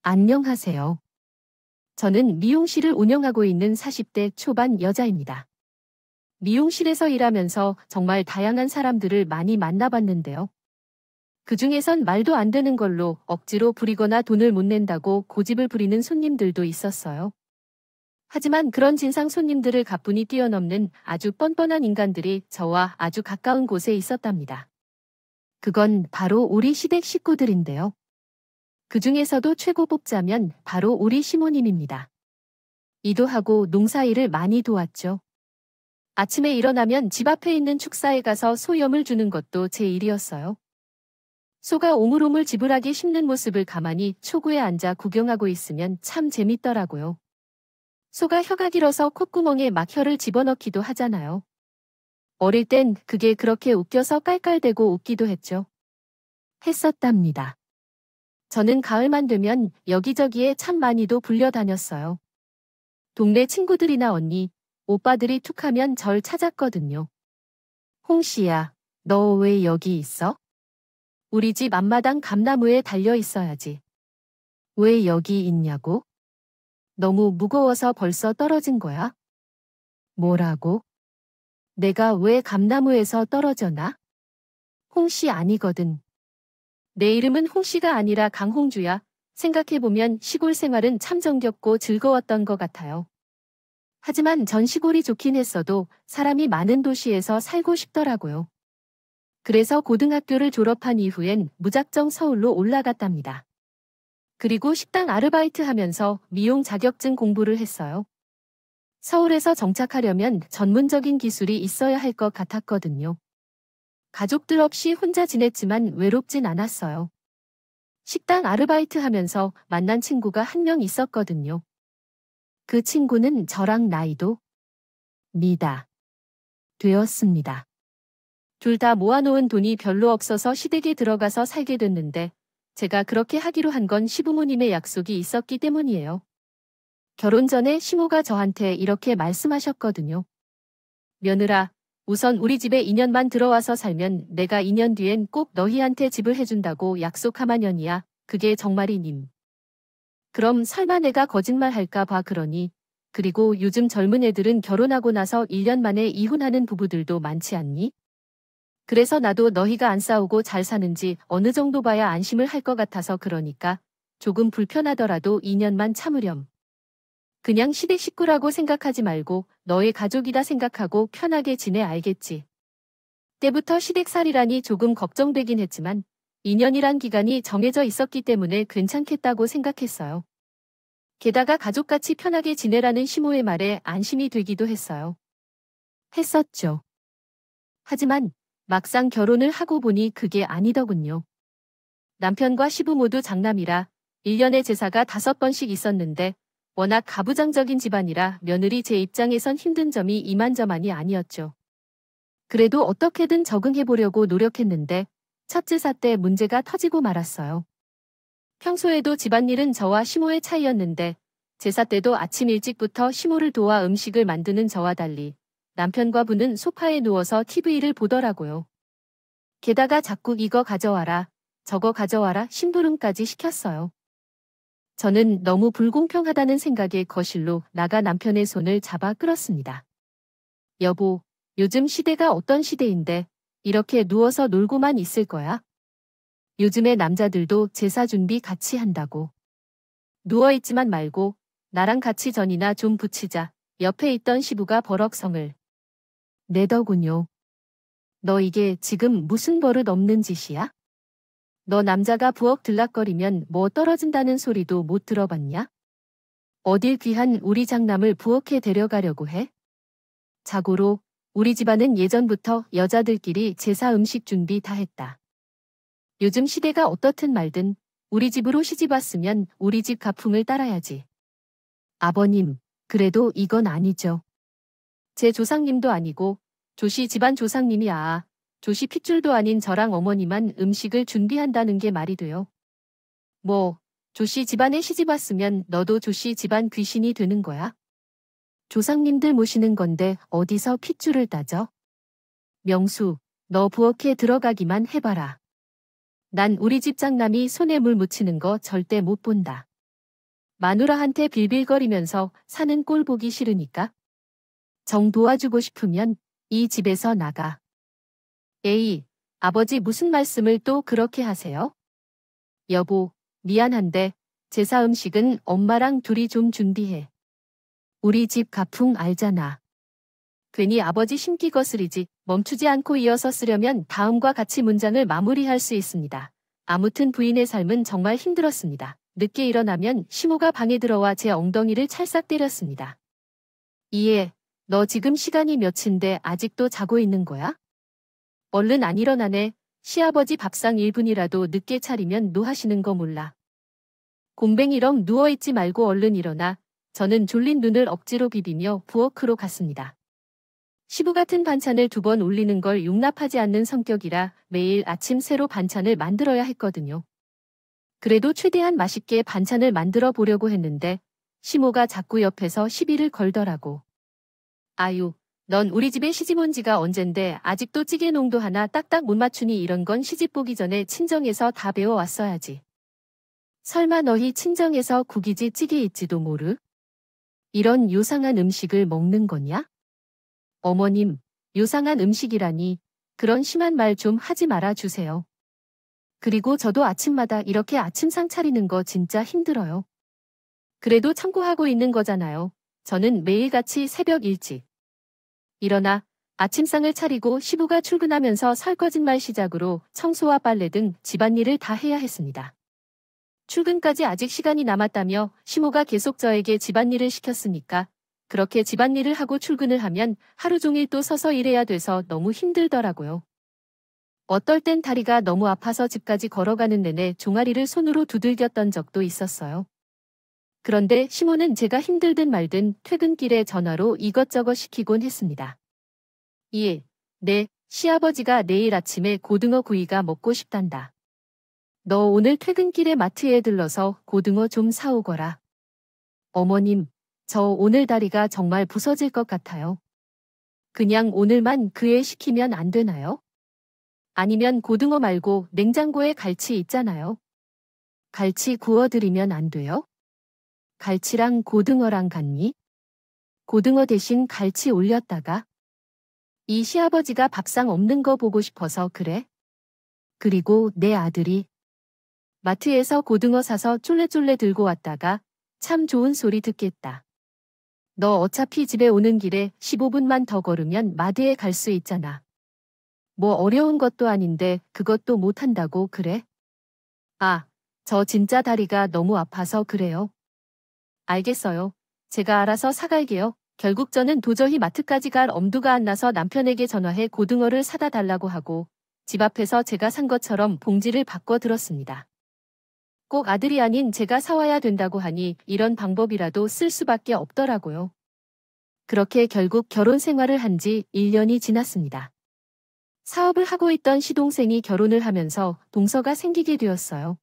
안녕하세요. 저는 미용실을 운영하고 있는 40대 초반 여자입니다. 미용실에서 일하면서 정말 다양한 사람들을 많이 만나봤는데요. 그중에선 말도 안 되는 걸로 억지로 부리거나 돈을 못 낸다고 고집을 부리는 손님들도 있었어요. 하지만 그런 진상 손님들을 가뿐히 뛰어넘는 아주 뻔뻔한 인간들이 저와 아주 가까운 곳에 있었답니다. 그건 바로 우리 시댁 식구들인데요. 그 중에서도 최고 뽑자면 바로 우리 시모님입니다. 일도 하고 농사일을 많이 도왔죠. 아침에 일어나면 집 앞에 있는 축사에 가서 소염을 주는 것도 제 일이었어요. 소가 오물오물 지불하기 힘든 모습을 가만히 초구에 앉아 구경하고 있으면 참 재밌더라고요. 소가 혀가 길어서 콧구멍에 막 혀를 집어넣기도 하잖아요. 어릴 땐 그게 그렇게 웃겨서 깔깔대고 웃기도 했었답니다. 저는 가을만 되면 여기저기에 참 많이도 불려다녔어요. 동네 친구들이나 언니, 오빠들이 툭하면 절 찾았거든요. 홍씨야, 너 왜 여기 있어? 우리 집 앞마당 감나무에 달려 있어야지. 왜 여기 있냐고? 너무 무거워서 벌써 떨어진 거야? 뭐라고? 내가 왜 감나무에서 떨어져나? 홍씨 아니거든. 내 이름은 홍씨가 아니라 강홍주야. 생각해보면 시골 생활은 참 정겹고 즐거웠던 것 같아요. 하지만 전 시골이 좋긴 했어도 사람이 많은 도시에서 살고 싶더라고요. 그래서 고등학교를 졸업한 이후엔 무작정 서울로 올라갔답니다. 그리고 식당 아르바이트 하면서 미용 자격증 공부를 했어요. 서울에서 정착하려면 전문적인 기술이 있어야 할 것 같았거든요. 가족들 없이 혼자 지냈지만 외롭진 않았어요. 식당 아르바이트 하면서 만난 친구가 한 명 있었거든요. 그 친구는 저랑 나이도 미다 되었습니다. 둘 다 모아놓은 돈이 별로 없어서 시댁에 들어가서 살게 됐는데 제가 그렇게 하기로 한 건 시부모님의 약속이 있었기 때문이에요. 결혼 전에 시모가 저한테 이렇게 말씀하셨거든요. 며느라, 우선 우리 집에 2년만 들어와서 살면 내가 2년 뒤엔 꼭 너희한테 집을 해준다고 약속하마년이야. 그게 정말이님. 그럼 설마 내가 거짓말할까 봐 그러니. 그리고 요즘 젊은 애들은 결혼하고 나서 1년 만에 이혼하는 부부들도 많지 않니? 그래서 나도 너희가 안 싸우고 잘 사는지 어느 정도 봐야 안심을 할 것 같아서 그러니까 조금 불편하더라도 2년만 참으렴. 그냥 시댁 식구라고 생각하지 말고 너의 가족이다 생각하고 편하게 지내 알겠지. 때부터 시댁살이라니 조금 걱정되긴 했지만 2년이란 기간이 정해져 있었기 때문에 괜찮겠다고 생각했어요. 게다가 가족같이 편하게 지내라는 시모의 말에 안심이 되기도 했었죠. 하지만 막상 결혼을 하고 보니 그게 아니더군요. 남편과 시부 모두 장남이라 1년에 제사가 5번씩 있었는데 워낙 가부장적인 집안이라 며느리 제 입장에선 힘든 점이 이만저만이 아니었죠. 그래도 어떻게든 적응해보려고 노력했는데 첫 제사 때 문제가 터지고 말았어요. 평소에도 집안일은 저와 시모의 차이였는데 제사 때도 아침 일찍부터 시모를 도와 음식을 만드는 저와 달리 남편과 부는 소파에 누워서 TV를 보더라고요. 게다가 자꾸 이거 가져와라, 저거 가져와라 심부름까지 시켰어요. 저는 너무 불공평하다는 생각에 거실로 나가 남편의 손을 잡아 끌었습니다. 여보, 요즘 시대가 어떤 시대인데 이렇게 누워서 놀고만 있을 거야? 요즘에 남자들도 제사 준비 같이 한다고. 누워있지만 말고 나랑 같이 전이나 좀 붙이자. 옆에 있던 시부가 버럭성을 내더군요. 너 이게 지금 무슨 버릇 없는 짓이야? 너 남자가 부엌 들락거리면 뭐 떨어진다는 소리도 못 들어봤냐? 어딜 귀한 우리 장남을 부엌에 데려가려고 해? 자고로 우리 집안은 예전부터 여자들끼리 제사 음식 준비 다 했다. 요즘 시대가 어떻든 말든 우리 집으로 시집 왔으면 우리 집 가풍을 따라야지. 아버님, 그래도 이건 아니죠. 제 조상님도 아니고 조씨 집안 조상님이 조씨 핏줄도 아닌 저랑 어머니만 음식을 준비한다는 게 말이 돼요. 뭐, 조씨 집안에 시집 왔으면 너도 조씨 집안 귀신이 되는 거야? 조상님들 모시는 건데 어디서 핏줄을 따져? 명수, 너 부엌에 들어가기만 해봐라. 난 우리 집 장남이 손에 물 묻히는 거 절대 못 본다. 마누라한테 빌빌거리면서 사는 꼴 보기 싫으니까. 정 도와주고 싶으면 이 집에서 나가. 에이, 아버지 무슨 말씀을 또 그렇게 하세요? 여보, 미안한데 제사 음식은 엄마랑 둘이 좀 준비해. 우리 집 가풍 알잖아. 괜히 아버지 심기 거스리지 멈추지 않고 이어서 쓰려면 다음과 같이 문장을 마무리할 수 있습니다. 아무튼 부인의 삶은 정말 힘들었습니다. 늦게 일어나면 시모가 방에 들어와 제 엉덩이를 찰싹 때렸습니다. 이해, 너 지금 시간이 몇인데 아직도 자고 있는 거야? 얼른 안 일어나네. 시아버지 밥상 1분이라도 늦게 차리면 노하시는 거 몰라. 곰뱅이렁 누워있지 말고 얼른 일어나. 저는 졸린 눈을 억지로 비비며 부엌으로 갔습니다. 시부 같은 반찬을 2번 올리는 걸 용납하지 않는 성격이라 매일 아침 새로 반찬을 만들어야 했거든요. 그래도 최대한 맛있게 반찬을 만들어 보려고 했는데 시모가 자꾸 옆에서 시비를 걸더라고. 아유, 넌 우리 집에 시집 온 지가 언젠데 아직도 찌개 농도 하나 딱딱 못 맞추니 이런 건 시집 보기 전에 친정에서 다 배워왔어야지. 설마 너희 친정에서 국이지 찌개 있지도 모르? 이런 요상한 음식을 먹는 거냐? 어머님, 요상한 음식이라니 그런 심한 말 좀 하지 말아 주세요. 그리고 저도 아침마다 이렇게 아침상 차리는 거 진짜 힘들어요. 그래도 참고하고 있는 거잖아요. 저는 매일같이 새벽 일찍 일어나 아침상을 차리고 시부가 출근하면서 설거짓말 시작으로 청소와 빨래 등 집안일을 다 해야 했습니다. 출근까지 아직 시간이 남았다며 시모가 계속 저에게 집안일을 시켰으니까 그렇게 집안일을 하고 출근을 하면 하루 종일 또 서서 일해야 돼서 너무 힘들더라고요. 어떨 땐 다리가 너무 아파서 집까지 걸어가는 내내 종아리를 손으로 두들겼던 적도 있었어요. 그런데 시모는 제가 힘들든 말든 퇴근길에 전화로 이것저것 시키곤 했습니다. 예, 네, 시아버지가 내일 아침에 고등어 구이가 먹고 싶단다. 너 오늘 퇴근길에 마트에 들러서 고등어 좀 사오거라. 어머님, 저 오늘 다리가 정말 부서질 것 같아요. 그냥 오늘만 그 애 시키면 안 되나요? 아니면 고등어 말고 냉장고에 갈치 있잖아요. 갈치 구워드리면 안 돼요? 갈치랑 고등어랑 같니? 고등어 대신 갈치 올렸다가. 이 시아버지가 밥상 없는 거 보고 싶어서 그래? 그리고 내 아들이 마트에서 고등어 사서 쫄래쫄래 들고 왔다가 참 좋은 소리 듣겠다. 너 어차피 집에 오는 길에 15분만 더 걸으면 마드에 갈 수 있잖아. 뭐 어려운 것도 아닌데 그것도 못한다고 그래? 아, 저 진짜 다리가 너무 아파서 그래요. 알겠어요. 제가 알아서 사갈게요. 결국 저는 도저히 마트까지 갈 엄두가 안 나서 남편에게 전화해 고등어를 사다 달라고 하고 집 앞에서 제가 산 것처럼 봉지를 바꿔 들었습니다. 꼭 아들이 아닌 제가 사와야 된다고 하니 이런 방법이라도 쓸 수밖에 없더라고요. 그렇게 결국 결혼 생활을 한 지 1년이 지났습니다. 사업을 하고 있던 시동생이 결혼을 하면서 동서가 생기게 되었어요.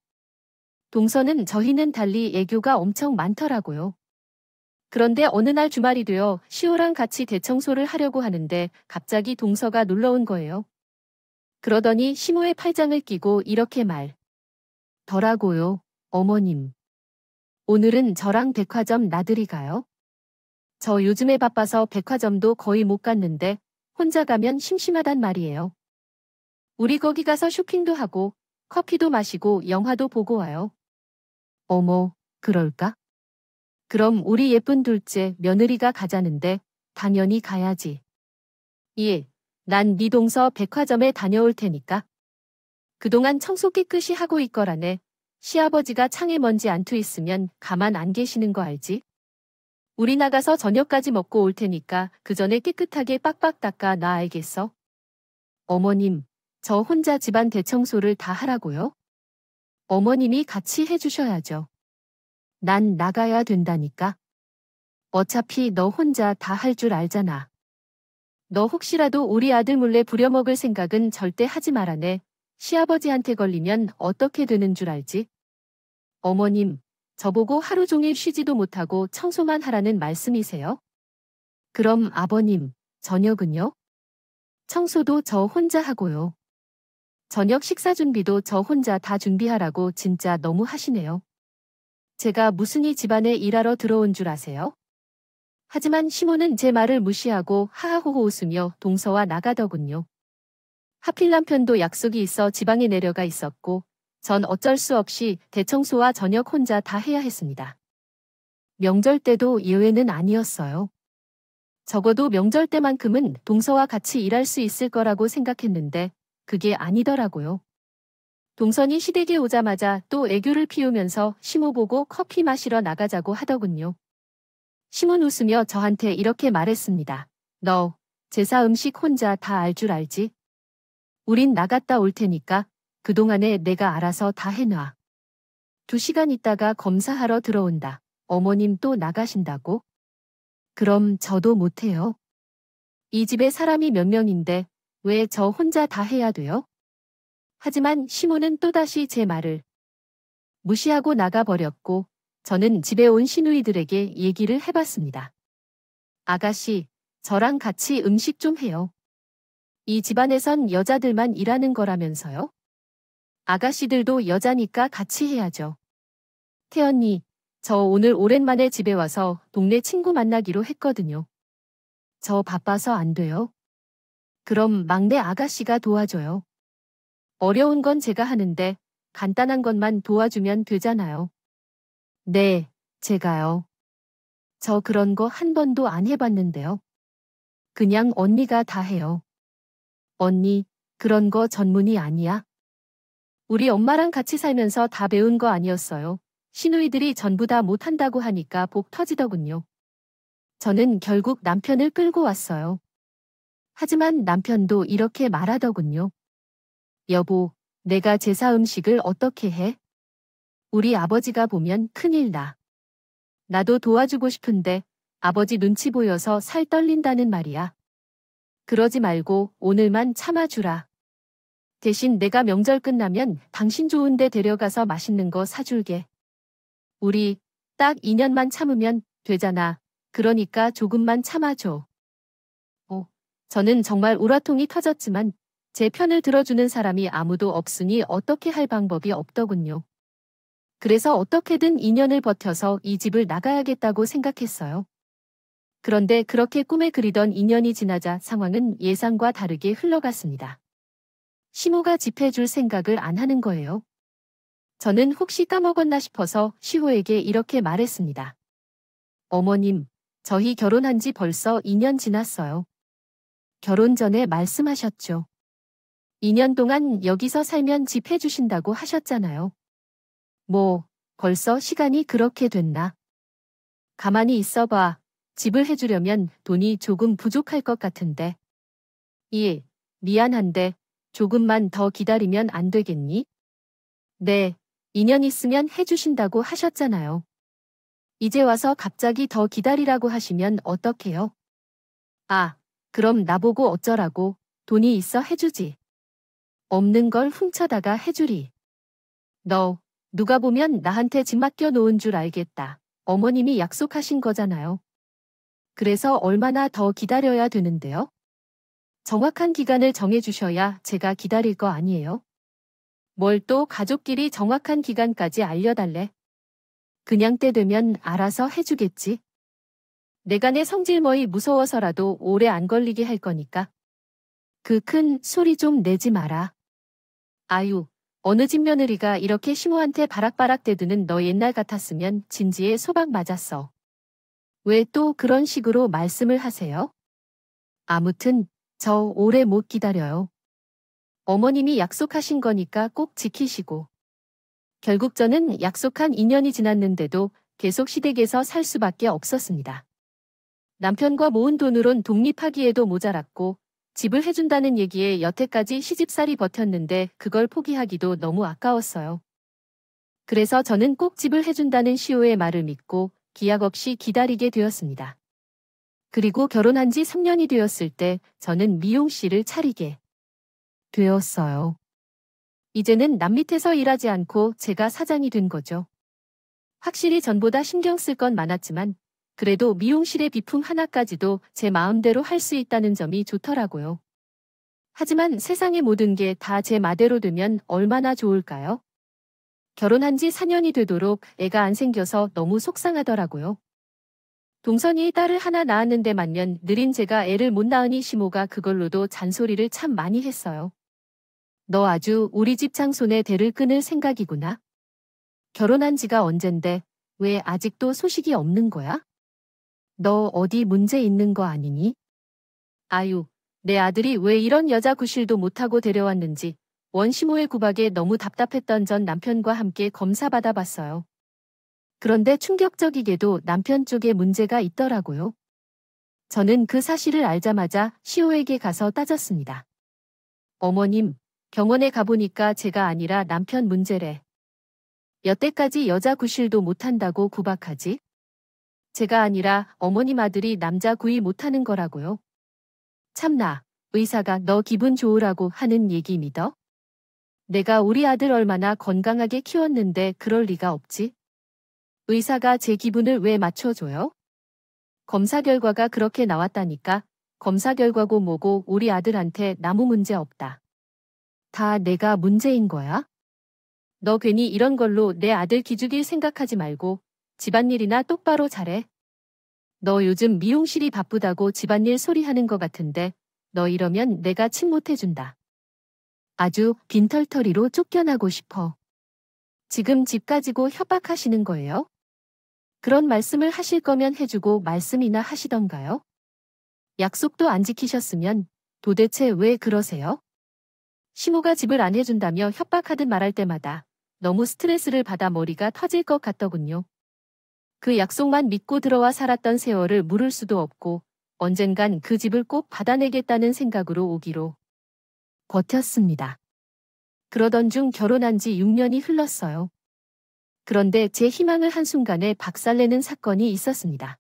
동서는 저희는 달리 애교가 엄청 많더라고요. 그런데 어느 날 주말이 되어 시호랑 같이 대청소를 하려고 하는데 갑자기 동서가 놀러온 거예요. 그러더니 시모의 팔짱을 끼고 이렇게 더라고요, 어머님. 오늘은 저랑 백화점 나들이 가요? 저 요즘에 바빠서 백화점도 거의 못 갔는데 혼자 가면 심심하단 말이에요. 우리 거기 가서 쇼핑도 하고 커피도 마시고 영화도 보고 와요. 어머, 그럴까? 그럼 우리 예쁜 둘째 며느리가 가자는데 당연히 가야지. 예, 난 네 동서 백화점에 다녀올 테니까. 그동안 청소 깨끗이 하고 있거라네. 시아버지가 창에 먼지 안 튀 있으면 가만 안 계시는 거 알지? 우리 나가서 저녁까지 먹고 올 테니까 그 전에 깨끗하게 빡빡 닦아 놔 알겠어? 어머님, 저 혼자 집안 대청소를 다 하라고요? 어머님이 같이 해주셔야죠. 난 나가야 된다니까. 어차피 너 혼자 다 할 줄 알잖아. 너 혹시라도 우리 아들 몰래 부려먹을 생각은 절대 하지 말아네. 시아버지한테 걸리면 어떻게 되는 줄 알지? 어머님, 저보고 하루 종일 쉬지도 못하고 청소만 하라는 말씀이세요? 그럼 아버님, 저녁은요? 청소도 저 혼자 하고요. 저녁 식사 준비도 저 혼자 다 준비하라고 진짜 너무 하시네요. 제가 무슨 이 집안에 일하러 들어온 줄 아세요? 하지만 시모는 제 말을 무시하고 하하호호 웃으며 동서와 나가더군요. 하필 남편도 약속이 있어 지방에 내려가 있었고 전 어쩔 수 없이 대청소와 저녁 혼자 다 해야 했습니다. 명절 때도 예외는 아니었어요. 적어도 명절 때만큼은 동서와 같이 일할 수 있을 거라고 생각했는데 그게 아니더라고요. 동선이 시댁에 오자마자 또 애교를 피우면서 시모 보고 커피 마시러 나가자고 하더군요. 시모는 웃으며 저한테 이렇게 말했습니다. 너 제사 음식 혼자 다 알 줄 알지? 우린 나갔다 올 테니까 그동안에 내가 알아서 다 해놔. 2시간 있다가 검사하러 들어온다. 어머님 또 나가신다고? 그럼 저도 못해요. 이 집에 사람이 몇 명인데 왜 저 혼자 다 해야 돼요? 하지만 시모는 또다시 제 말을 무시하고 나가버렸고 저는 집에 온 시누이들에게 얘기를 해봤습니다. 아가씨, 저랑 같이 음식 좀 해요. 이 집안에선 여자들만 일하는 거라면서요? 아가씨들도 여자니까 같이 해야죠. 태언니, 저 오늘 오랜만에 집에 와서 동네 친구 만나기로 했거든요. 저 바빠서 안 돼요. 그럼 막내 아가씨가 도와줘요. 어려운 건 제가 하는데 간단한 것만 도와주면 되잖아요. 네, 제가요. 저 그런 거 한 번도 안 해봤는데요. 그냥 언니가 다 해요. 언니, 그런 거 전문이 아니야? 우리 엄마랑 같이 살면서 다 배운 거 아니었어요. 시누이들이 전부 다 못한다고 하니까 복 터지더군요. 저는 결국 남편을 끌고 왔어요. 하지만 남편도 이렇게 말하더군요. 여보, 내가 제사 음식을 어떻게 해? 우리 아버지가 보면 큰일 나. 나도 도와주고 싶은데 아버지 눈치 보여서 살 떨린다는 말이야. 그러지 말고 오늘만 참아주라. 대신 내가 명절 끝나면 당신 좋은 데 데려가서 맛있는 거 사줄게. 우리 딱 2년만 참으면 되잖아. 그러니까 조금만 참아줘. 저는 정말 우라통이 터졌지만 제 편을 들어주는 사람이 아무도 없으니 어떻게 할 방법이 없더군요. 그래서 어떻게든 2년을 버텨서 이 집을 나가야겠다고 생각했어요. 그런데 그렇게 꿈에 그리던 2년이 지나자 상황은 예상과 다르게 흘러갔습니다. 시모가 집 해줄 생각을 안 하는 거예요. 저는 혹시 까먹었나 싶어서 시호에게 이렇게 말했습니다. 어머님, 저희 결혼한 지 벌써 2년 지났어요. 결혼 전에 말씀하셨죠. 2년 동안 여기서 살면 집 해주신다고 하셨잖아요. 뭐, 벌써 시간이 그렇게 됐나? 가만히 있어봐. 집을 해주려면 돈이 조금 부족할 것 같은데. 예, 미안한데 조금만 더 기다리면 안 되겠니? 네, 2년 있으면 해주신다고 하셨잖아요. 이제 와서 갑자기 더 기다리라고 하시면 어떡해요? 아, 그럼 나보고 어쩌라고. 돈이 있어 해주지. 없는 걸 훔쳐다가 해주리. 너, 누가 보면 나한테 집 맡겨 놓은 줄 알겠다. 어머님이 약속하신 거잖아요. 그래서 얼마나 더 기다려야 되는데요? 정확한 기간을 정해주셔야 제가 기다릴 거 아니에요? 뭘 또 가족끼리 정확한 기간까지 알려달래? 그냥 때 되면 알아서 해주겠지. 내가 내 성질머리 무서워서라도 오래 안 걸리게 할 거니까. 그 큰 소리 좀 내지 마라. 아유, 어느 집 며느리가 이렇게 시모한테 바락바락 대드는 너 옛날 같았으면 진지에 소박 맞았어. 왜 또 그런 식으로 말씀을 하세요? 아무튼 저 오래 못 기다려요. 어머님이 약속하신 거니까 꼭 지키시고. 결국 저는 약속한 2년이 지났는데도 계속 시댁에서 살 수밖에 없었습니다. 남편과 모은 돈으론 독립하기에도 모자랐고 집을 해준다는 얘기에 여태까지 시집살이 버텼는데 그걸 포기하기도 너무 아까웠어요. 그래서 저는 꼭 집을 해준다는 시호의 말을 믿고 기약 없이 기다리게 되었습니다. 그리고 결혼한 지 3년이 되었을 때 저는 미용실을 차리게 되었어요. 이제는 남 밑에서 일하지 않고 제가 사장이 된 거죠. 확실히 전보다 신경 쓸 건 많았지만 그래도 미용실의 비품 하나까지도 제 마음대로 할 수 있다는 점이 좋더라고요. 하지만 세상의 모든 게 다 제 마대로 되면 얼마나 좋을까요? 결혼한 지 4년이 되도록 애가 안 생겨서 너무 속상하더라고요. 동선이 딸을 하나 낳았는데 만년 느린 제가 애를 못 낳으니 시모가 그걸로도 잔소리를 참 많이 했어요. 너 아주 우리 집 장손의 대를 끊을 생각이구나. 결혼한 지가 언젠데 왜 아직도 소식이 없는 거야? 너 어디 문제 있는 거 아니니? 아유, 내 아들이 왜 이런 여자 구실도 못하고 데려왔는지 원시모의 구박에 너무 답답했던 전 남편과 함께 검사 받아봤어요. 그런데 충격적이게도 남편 쪽에 문제가 있더라고요. 저는 그 사실을 알자마자 시호에게 가서 따졌습니다. 어머님, 병원에 가보니까 제가 아니라 남편 문제래. 여태까지 여자 구실도 못한다고 구박하지? 제가 아니라 어머님 아들이 남자 구이 못하는 거라고요. 참나, 의사가 너 기분 좋으라고 하는 얘기 믿어? 내가 우리 아들 얼마나 건강하게 키웠는데 그럴 리가 없지? 의사가 제 기분을 왜 맞춰줘요? 검사 결과가 그렇게 나왔다니까. 검사 결과고 뭐고 우리 아들한테 아무 문제 없다. 다 내가 문제인 거야? 너 괜히 이런 걸로 내 아들 기죽일 생각하지 말고 집안일이나 똑바로 잘해. 너 요즘 미용실이 바쁘다고 집안일 소리하는 것 같은데 너 이러면 내가 침 못해준다. 아주 빈털터리로 쫓겨나고 싶어. 지금 집 가지고 협박하시는 거예요? 그런 말씀을 하실 거면 해주고 말씀이나 하시던가요? 약속도 안 지키셨으면 도대체 왜 그러세요? 시모가 집을 안 해준다며 협박하듯 말할 때마다 너무 스트레스를 받아 머리가 터질 것 같더군요. 그 약속만 믿고 들어와 살았던 세월을 물을 수도 없고 언젠간 그 집을 꼭 받아내겠다는 생각으로 오기로 버텼습니다. 그러던 중 결혼한 지 6년이 흘렀어요. 그런데 제 희망을 한순간에 박살내는 사건이 있었습니다.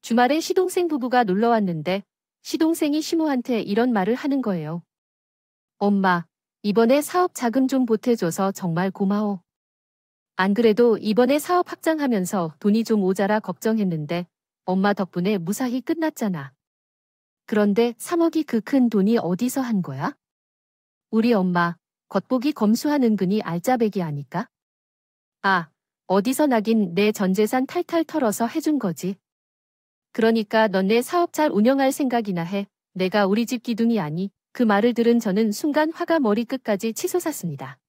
주말에 시동생 부부가 놀러 왔는데 시동생이 시모한테 이런 말을 하는 거예요. 엄마, 이번에 사업 자금 좀 보태줘서 정말 고마워. 안 그래도 이번에 사업 확장하면서 돈이 좀 모자라 걱정했는데 엄마 덕분에 무사히 끝났잖아. 그런데 3억이 그 큰 돈이 어디서 한 거야? 우리 엄마, 겉보기 검소한 은근히 알짜배기 아닐까? 아, 어디서 나긴 내 전 재산 탈탈 털어서 해준 거지. 그러니까 너네 사업 잘 운영할 생각이나 해. 내가 우리 집 기둥이 아니. 그 말을 들은 저는 순간 화가 머리끝까지 치솟았습니다.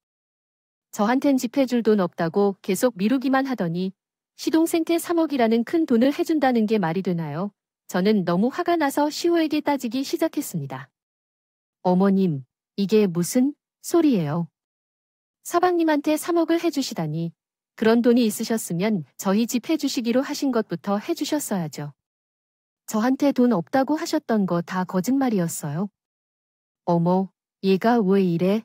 저한텐 집해줄 돈 없다고 계속 미루기만 하더니 시동생한테 3억이라는 큰 돈을 해준다는 게 말이 되나요? 저는 너무 화가 나서 시호에게 따지기 시작했습니다. 어머님, 이게 무슨 소리예요? 서방님한테 3억을 해주시다니. 그런 돈이 있으셨으면 저희 집 해주시기로 하신 것부터 해주셨어야죠. 저한테 돈 없다고 하셨던 거 다 거짓말이었어요. 어머, 얘가 왜 이래?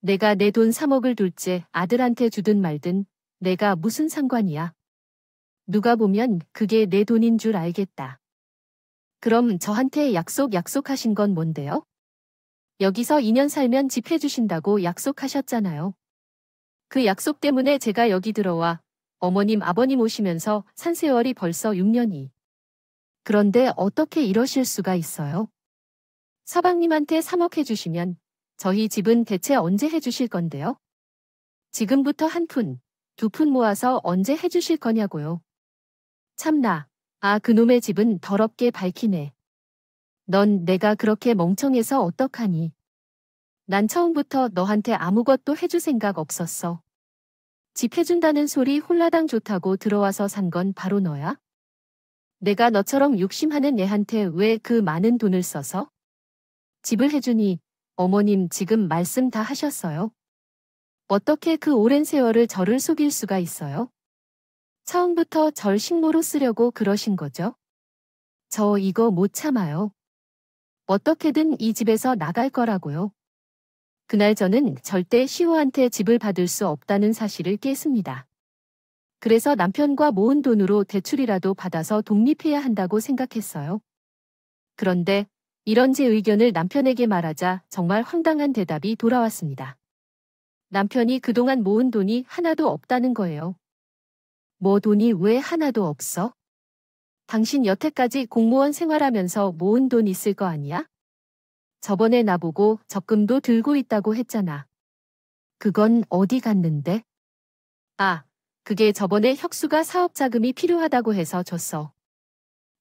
내가 내 돈 3억을 둘째 아들한테 주든 말든 내가 무슨 상관이야. 누가 보면 그게 내 돈인 줄 알겠다. 그럼 저한테 약속하신 건 뭔데요? 여기서 2년 살면 집 해주신다고 약속하셨잖아요. 그 약속 때문에 제가 여기 들어와 어머님 아버님 오시면서 산 세월이 벌써 6년이. 그런데 어떻게 이러실 수가 있어요? 서방님한테 3억 해주시면 저희 집은 대체 언제 해주실 건데요? 지금부터 1푼, 2푼 모아서 언제 해주실 거냐고요. 참나, 그놈의 집은 더럽게 밝히네. 넌 내가 그렇게 멍청해서 어떡하니? 난 처음부터 너한테 아무것도 해줄 생각 없었어. 집 해준다는 소리 홀라당 좋다고 들어와서 산 건 바로 너야? 내가 너처럼 욕심하는 애한테 왜 그 많은 돈을 써서? 집을 해주니 어머님 지금 말씀 다 하셨어요? 어떻게 그 오랜 세월을 저를 속일 수가 있어요? 처음부터 절 식모로 쓰려고 그러신 거죠? 저 이거 못 참아요. 어떻게든 이 집에서 나갈 거라고요. 그날 저는 절대 시호한테 집을 받을 수 없다는 사실을 깼습니다. 그래서 남편과 모은 돈으로 대출이라도 받아서 독립해야 한다고 생각했어요. 그런데 이런 제 의견을 남편에게 말하자 정말 황당한 대답이 돌아왔습니다. 남편이 그동안 모은 돈이 하나도 없다는 거예요. 뭐 돈이 왜 하나도 없어? 당신 여태까지 공무원 생활하면서 모은 돈 있을 거 아니야? 저번에 나보고 적금도 들고 있다고 했잖아. 그건 어디 갔는데? 아, 그게 저번에 혁수가 사업 자금이 필요하다고 해서 줬어.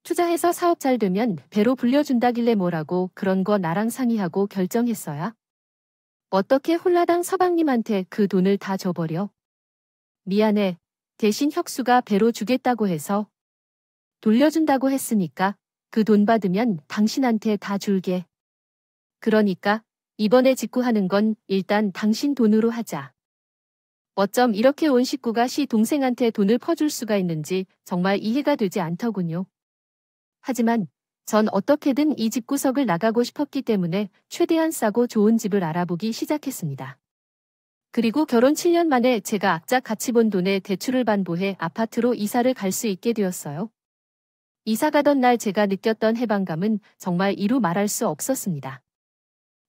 투자해서 사업 잘 되면 배로 불려준다길래 뭐라고 그런 거 나랑 상의하고 결정했어야. 어떻게 홀라당 서방님한테 그 돈을 다 줘버려? 미안해. 대신 혁수가 배로 주겠다고 해서 돌려준다고 했으니까 그 돈 받으면 당신한테 다 줄게. 그러니까 이번에 직구하는 건 일단 당신 돈으로 하자. 어쩜 이렇게 온 식구가 시 동생한테 돈을 퍼줄 수가 있는지 정말 이해가 되지 않더군요. 하지만 전 어떻게든 이 집구석을 나가고 싶었기 때문에 최대한 싸고 좋은 집을 알아보기 시작했습니다. 그리고 결혼 7년 만에 제가 악착 같이 본 돈에 대출을 반보해 아파트로 이사를 갈 수 있게 되었어요. 이사 가던 날 제가 느꼈던 해방감은 정말 이루 말할 수 없었습니다.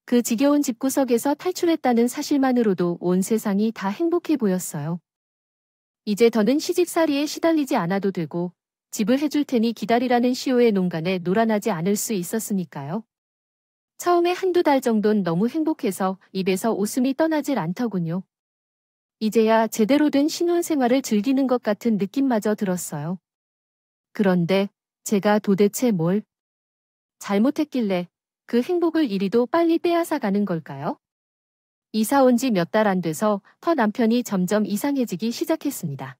그 지겨운 집구석에서 탈출했다는 사실만으로도 온 세상이 다 행복해 보였어요. 이제 더는 시집살이에 시달리지 않아도 되고 집을 해줄 테니 기다리라는 시호의 농간에 놀아나지 않을 수 있었으니까요. 처음에 한두 달 정도는 너무 행복해서 입에서 웃음이 떠나질 않더군요. 이제야 제대로 된 신혼생활을 즐기는 것 같은 느낌마저 들었어요. 그런데 제가 도대체 뭘 잘못했길래 그 행복을 이리도 빨리 빼앗아 가는 걸까요? 이사 온 지 몇 달 안 돼서 터 남편이 점점 이상해지기 시작했습니다.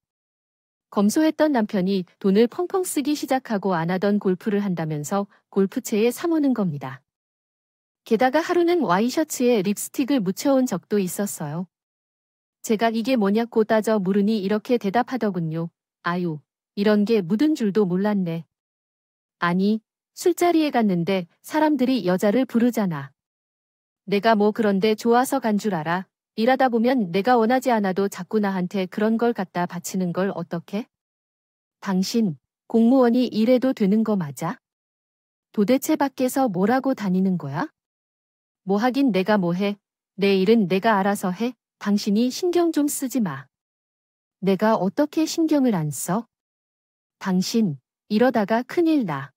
검소했던 남편이 돈을 펑펑 쓰기 시작하고 안 하던 골프를 한다면서 골프채에 사모는 겁니다. 게다가 하루는 와이셔츠에 립스틱을 묻혀온 적도 있었어요. 제가 이게 뭐냐고 따져 물으니 이렇게 대답하더군요. 아유, 이런 게 묻은 줄도 몰랐네. 아니, 술자리에 갔는데 사람들이 여자를 부르잖아. 내가 뭐 그런데 좋아서 간 줄 알아? 일하다 보면 내가 원하지 않아도 자꾸 나한테 그런 걸 갖다 바치는 걸 어떡해? 당신, 공무원이 이래도 되는 거 맞아? 도대체 밖에서 뭐라고 다니는 거야? 뭐 하긴 내가 뭐 해? 내 일은 내가 알아서 해. 당신이 신경 좀 쓰지 마. 내가 어떻게 신경을 안 써? 당신, 이러다가 큰일 나.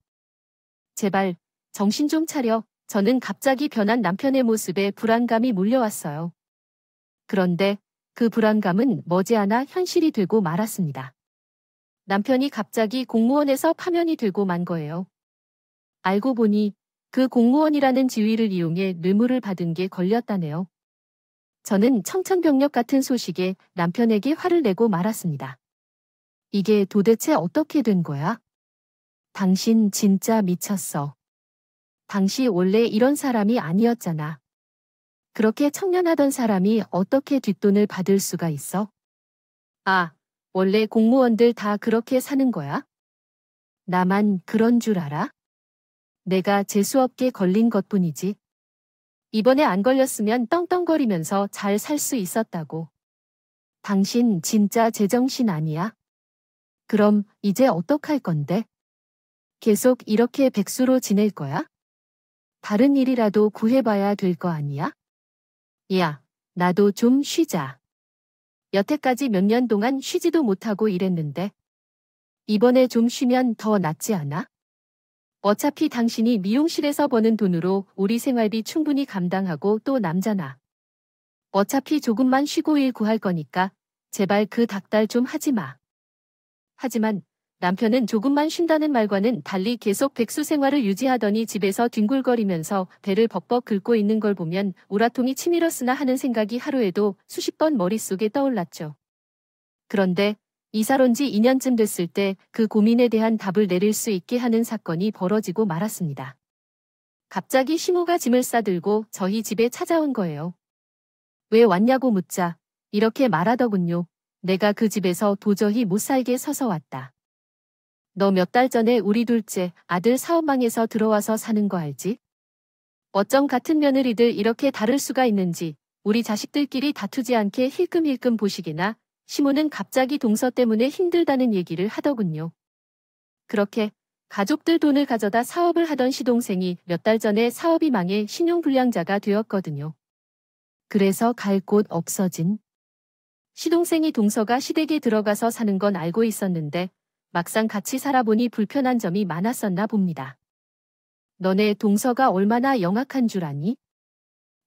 제발, 정신 좀 차려. 저는 갑자기 변한 남편의 모습에 불안감이 몰려왔어요. 그런데 그 불안감은 머지않아 현실이 되고 말았습니다. 남편이 갑자기 공무원에서 파면이 되고 만 거예요. 알고 보니 그 공무원이라는 지위를 이용해 뇌물을 받은 게 걸렸다네요. 저는 청천벽력 같은 소식에 남편에게 화를 내고 말았습니다. 이게 도대체 어떻게 된 거야? 당신 진짜 미쳤어. 당시 원래 이런 사람이 아니었잖아. 그렇게 청년하던 사람이 어떻게 뒷돈을 받을 수가 있어? 아, 원래 공무원들 다 그렇게 사는 거야? 나만 그런 줄 알아? 내가 재수없게 걸린 것뿐이지. 이번에 안 걸렸으면 떵떵거리면서 잘 살 수 있었다고. 당신 진짜 제정신 아니야? 그럼 이제 어떡할 건데? 계속 이렇게 백수로 지낼 거야? 다른 일이라도 구해봐야 될 거 아니야? 야, 나도 좀 쉬자. 여태까지 몇 년 동안 쉬지도 못하고 일했는데. 이번에 좀 쉬면 더 낫지 않아? 어차피 당신이 미용실에서 버는 돈으로 우리 생활비 충분히 감당하고 또 남잖아. 어차피 조금만 쉬고 일 구할 거니까 제발 그 닥달 좀 하지 마. 하지만 남편은 조금만 쉰다는 말과는 달리 계속 백수 생활을 유지하더니 집에서 뒹굴거리면서 배를 벅벅 긁고 있는 걸 보면 우라통이 치밀었으나 하는 생각이 하루에도 수십 번 머릿속에 떠올랐죠. 그런데 이사를 온 지 2년쯤 됐을 때 그 고민에 대한 답을 내릴 수 있게 하는 사건이 벌어지고 말았습니다. 갑자기 시모가 짐을 싸들고 저희 집에 찾아온 거예요. 왜 왔냐고 묻자 이렇게 말하더군요. 내가 그 집에서 도저히 못 살게 서서 왔다. 너 몇 달 전에 우리 둘째 아들 사업망에서 들어와서 사는 거 알지? 어쩜 같은 며느리들 이렇게 다를 수가 있는지 우리 자식들끼리 다투지 않게 힐끔힐끔 보시게나 시모는 갑자기 동서 때문에 힘들다는 얘기를 하더군요. 그렇게 가족들 돈을 가져다 사업을 하던 시동생이 몇 달 전에 사업이 망해 신용불량자가 되었거든요. 그래서 갈 곳 없어진 시동생이 동서가 시댁에 들어가서 사는 건 알고 있었는데 막상 같이 살아보니 불편한 점이 많았었나 봅니다. 너네 동서가 얼마나 영악한 줄 아니?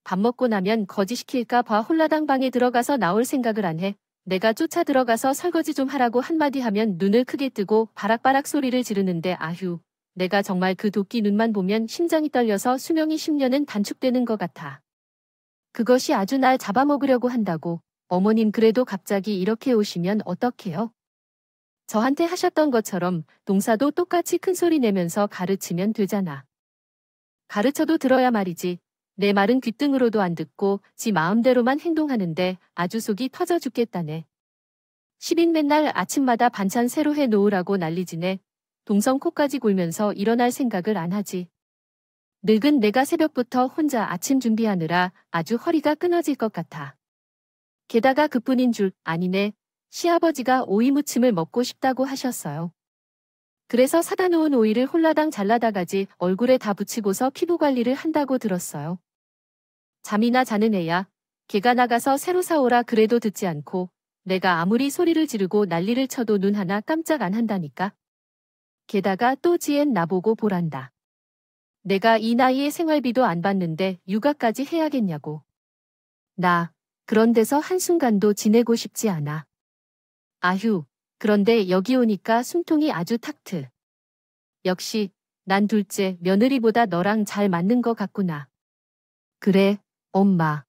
밥 먹고 나면 거지시킬까 봐 홀라당 방에 들어가서 나올 생각을 안 해. 내가 쫓아 들어가서 설거지 좀 하라고 한마디 하면 눈을 크게 뜨고 바락바락 소리를 지르는데 아휴. 내가 정말 그 도끼 눈만 보면 심장이 떨려서 수명이 10년은 단축되는 것 같아. 그것이 아주 날 잡아먹으려고 한다고. 어머님 그래도 갑자기 이렇게 오시면 어떡해요? 저한테 하셨던 것처럼 동사도 똑같이 큰 소리 내면서 가르치면 되잖아. 가르쳐도 들어야 말이지. 내 말은 귓등으로도 안 듣고 지 마음대로만 행동하는데 아주 속이 터져 죽겠다네. 10인 맨날 아침마다 반찬 새로 해 놓으라고 난리지네. 동성 코까지 골면서 일어날 생각을 안 하지. 늙은 내가 새벽부터 혼자 아침 준비하느라 아주 허리가 끊어질 것 같아. 게다가 그뿐인 줄 아니네. 시아버지가 오이 무침을 먹고 싶다고 하셨어요. 그래서 사다 놓은 오이를 홀라당 잘라다가지 얼굴에 다 붙이고서 피부 관리를 한다고 들었어요. 잠이나 자는 애야. 걔가 나가서 새로 사오라 그래도 듣지 않고 내가 아무리 소리를 지르고 난리를 쳐도 눈 하나 깜짝 안 한다니까. 게다가 또 지엔 나보고 보란다. 내가 이 나이에 생활비도 안 받는데 육아까지 해야겠냐고. 나 그런 데서 한순간도 지내고 싶지 않아. 아휴, 그런데 여기 오니까 숨통이 아주 탁트. 역시 난 둘째 며느리보다 너랑 잘 맞는 것 같구나. 그래, 엄마.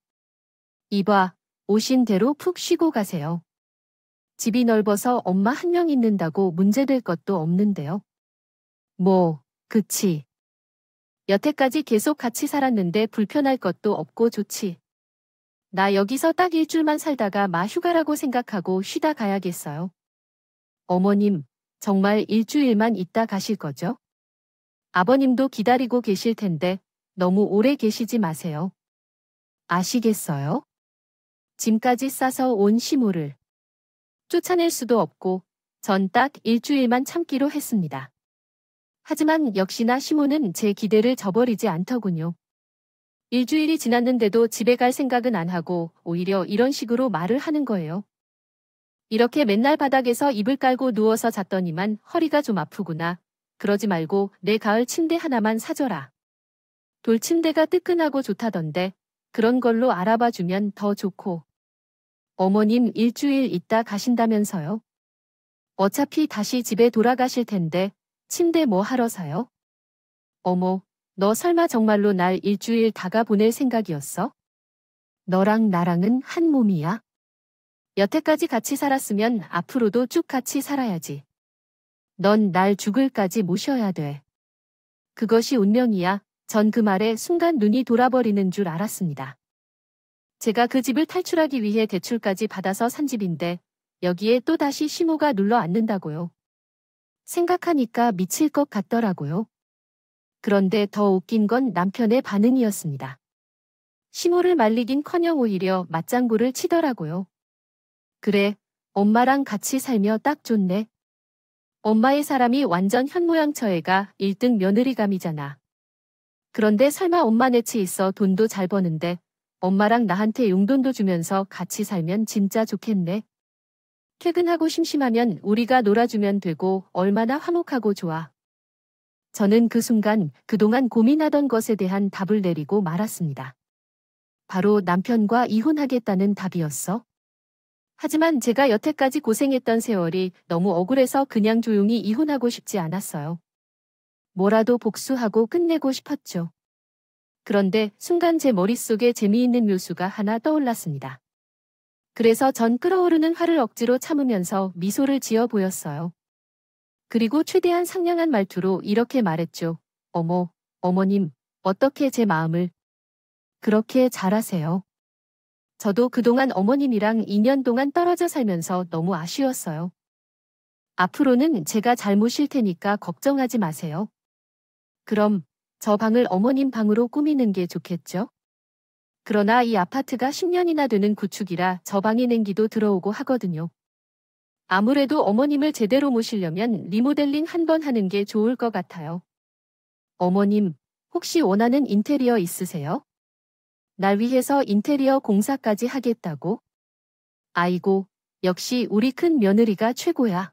이봐, 오신 대로 푹 쉬고 가세요. 집이 넓어서 엄마 한 명 있는다고 문제될 것도 없는데요. 뭐, 그치. 여태까지 계속 같이 살았는데 불편할 것도 없고 좋지. 나 여기서 딱 일주일만 살다가 마 휴가라고 생각하고 쉬다 가야겠어요. 어머님, 정말 일주일만 있다 가실 거죠? 아버님도 기다리고 계실 텐데 너무 오래 계시지 마세요. 아시겠어요? 짐까지 싸서 온 시모를 쫓아낼 수도 없고 전 딱 일주일만 참기로 했습니다. 하지만 역시나 시모는 제 기대를 저버리지 않더군요. 일주일이 지났는데도 집에 갈 생각은 안 하고 오히려 이런 식으로 말을 하는 거예요. 이렇게 맨날 바닥에서 이불 깔고 누워서 잤더니만 허리가 좀 아프구나. 그러지 말고 내 가을 침대 하나만 사줘라. 돌침대가 뜨끈하고 좋다던데 그런 걸로 알아봐 주면 더 좋고. 어머님 일주일 있다 가신다면서요? 어차피 다시 집에 돌아가실 텐데 침대 뭐 하러 사요? 어머, 너 설마 정말로 날 일주일 다가 보낼 생각이었어? 너랑 나랑은 한 몸이야? 여태까지 같이 살았으면 앞으로도 쭉 같이 살아야지. 넌 날 죽을까지 모셔야 돼. 그것이 운명이야. 전 그 말에 순간 눈이 돌아버리는 줄 알았습니다. 제가 그 집을 탈출하기 위해 대출까지 받아서 산 집인데 여기에 또다시 시모가 눌러 앉는다고요. 생각하니까 미칠 것 같더라고요. 그런데 더 웃긴 건 남편의 반응이었습니다. 시모를 말리긴커녕 오히려 맞장구를 치더라고요. 그래, 엄마랑 같이 살며 딱 좋네. 엄마의 사람이 완전 현모양처애가 1등 며느리감이잖아. 그런데 설마 엄마 내치 있어 돈도 잘 버는데 엄마랑 나한테 용돈도 주면서 같이 살면 진짜 좋겠네. 퇴근하고 심심하면 우리가 놀아주면 되고 얼마나 화목하고 좋아. 저는 그 순간 그동안 고민하던 것에 대한 답을 내리고 말았습니다. 바로 남편과 이혼하겠다는 답이었어. 하지만 제가 여태까지 고생했던 세월이 너무 억울해서 그냥 조용히 이혼하고 싶지 않았어요. 뭐라도 복수하고 끝내고 싶었죠. 그런데 순간 제 머릿속에 재미있는 묘수가 하나 떠올랐습니다. 그래서 전 끓어오르는 화를 억지로 참으면서 미소를 지어 보였어요. 그리고 최대한 상냥한 말투로 이렇게 말했죠. 어머, 어머님, 어떻게 제 마음을 그렇게 잘 아세요? 저도 그동안 어머님이랑 2년 동안 떨어져 살면서 너무 아쉬웠어요. 앞으로는 제가 잘 모실 테니까 걱정하지 마세요. 그럼 저 방을 어머님 방으로 꾸미는 게 좋겠죠? 그러나 이 아파트가 10년이나 되는 구축이라 저 방에 냉기도 들어오고 하거든요. 아무래도 어머님을 제대로 모시려면 리모델링 한번 하는 게 좋을 것 같아요. 어머님, 혹시 원하는 인테리어 있으세요? 날 위해서 인테리어 공사까지 하겠다고? 아이고, 역시 우리 큰 며느리가 최고야.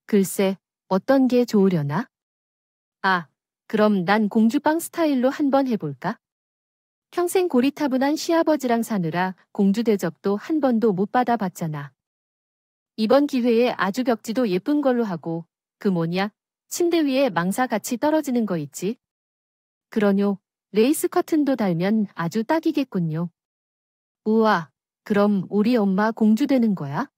글쎄, 어떤 게 좋으려나? 아, 그럼 난 공주방 스타일로 한번 해볼까? 평생 고리타분한 시아버지랑 사느라 공주 대접도 한 번도 못 받아봤잖아. 이번 기회에 아주 벽지도 예쁜 걸로 하고, 그 뭐냐, 침대 위에 망사 같이 떨어지는 거 있지? 그러뇨, 레이스 커튼도 달면 아주 딱이겠군요. 우와, 그럼 우리 엄마 공주 되는 거야?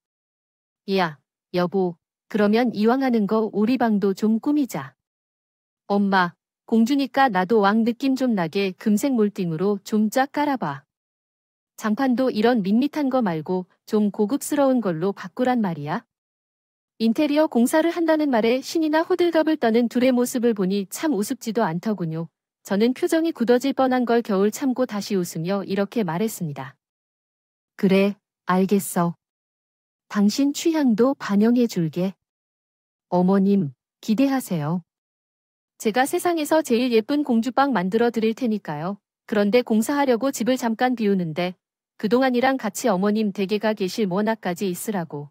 야, 여보, 그러면 이왕 하는 거 우리 방도 좀 꾸미자. 엄마, 공주니까 나도 왕 느낌 좀 나게 금색 몰딩으로 좀 쫙 깔아봐. 장판도 이런 밋밋한 거 말고 좀 고급스러운 걸로 바꾸란 말이야. 인테리어 공사를 한다는 말에 신이나 호들갑을 떠는 둘의 모습을 보니 참 우습지도 않더군요. 저는 표정이 굳어질 뻔한 걸 겨울 참고 다시 웃으며 이렇게 말했습니다. 그래, 알겠어. 당신 취향도 반영해 줄게. 어머님, 기대하세요. 제가 세상에서 제일 예쁜 공주빵 만들어 드릴 테니까요. 그런데 공사하려고 집을 잠깐 비우는데 그동안이랑 같이 어머님 댁에가 계실 모나까지 있으라고.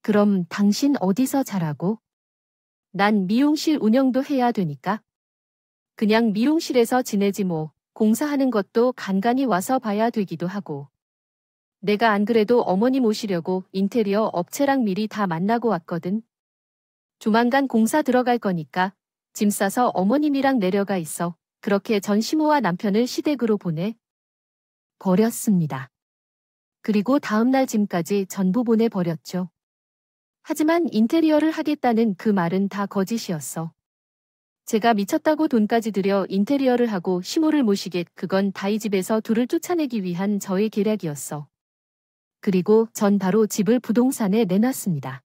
그럼 당신 어디서 자라고? 난 미용실 운영도 해야 되니까. 그냥 미용실에서 지내지 뭐. 공사하는 것도 간간히 와서 봐야 되기도 하고. 내가 안 그래도 어머님 오시려고 인테리어 업체랑 미리 다 만나고 왔거든. 조만간 공사 들어갈 거니까 짐 싸서 어머님이랑 내려가 있어. 그렇게 전 시모와 남편을 시댁으로 보내 버렸습니다. 그리고 다음날 짐까지 전부 보내버렸죠. 하지만 인테리어를 하겠다는 그 말은 다 거짓이었어. 제가 미쳤다고 돈까지 들여 인테리어를 하고 시모를 모시게 그건 다이 집에서 둘을 쫓아내기 위한 저의 계략이었어. 그리고 전 바로 집을 부동산에 내놨습니다.